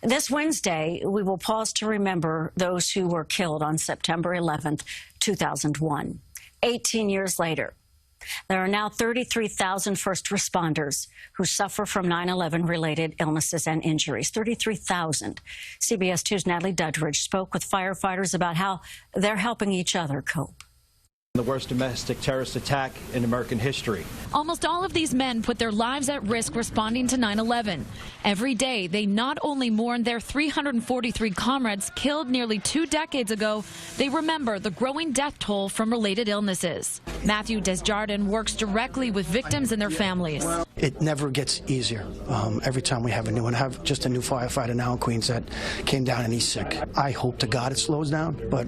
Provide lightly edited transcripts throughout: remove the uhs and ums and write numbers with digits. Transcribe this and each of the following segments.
This Wednesday, we will pause to remember those who were killed on September 11th, 2001. 18 years later, there are now 33,000 first responders who suffer from 9/11 related illnesses and injuries. 33,000. CBS 2's Natalie Duddridge spoke with firefighters about how they're helping each other cope. The worst domestic terrorist attack in American history. Almost all of these men put their lives at risk responding to 9/11. Every day, they not only mourn their 343 comrades killed nearly 2 decades ago, they remember the growing death toll from related illnesses. Matthew Desjardins works directly with victims and their families. It never gets easier. Every time we have a new one, I have just a new firefighter now in Queens that came down and he's sick. I hope to God it slows down, but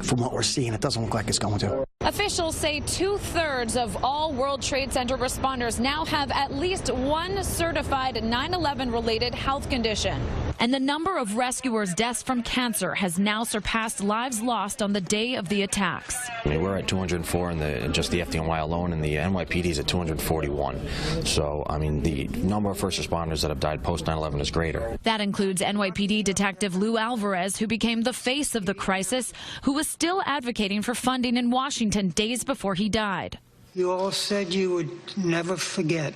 from what we're seeing, it doesn't look like it's going to. Officials say 2/3 of all World Trade Center responders now have at least one certified 9/11-related health condition. And the number of rescuers' deaths from cancer has now surpassed lives lost on the day of the attacks. I mean, we're at 204 in just the FDNY alone, and the NYPD is at 241. So, I mean, the number of first responders that have died post 9/11 is greater. That includes NYPD Detective Lou Alvarez, who became the face of the crisis, who was still advocating for funding in Washington days before he died. You all said you would never forget.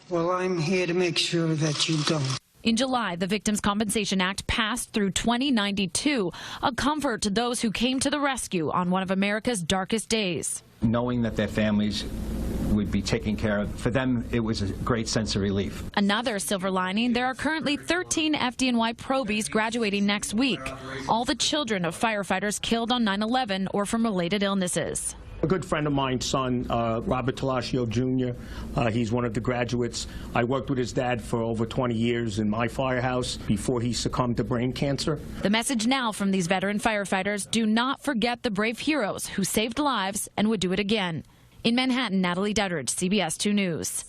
Well, I'm here to make sure that you don't. In July, the Victims' Compensation Act passed through 2092, a comfort to those who came to the rescue on one of America's darkest days. Knowing that their families would be taken care of, for them it was a great sense of relief. Another silver lining, there are currently 13 FDNY probies graduating next week, all the children of firefighters killed on 9/11 or from related illnesses. A good friend of mine's son, Robert Talascio Jr., he's one of the graduates. I worked with his dad for over 20 years in my firehouse before he succumbed to brain cancer. The message now from these veteran firefighters: do not forget the brave heroes who saved lives and would do it again. In Manhattan, Natalie Duddridge, CBS 2 News.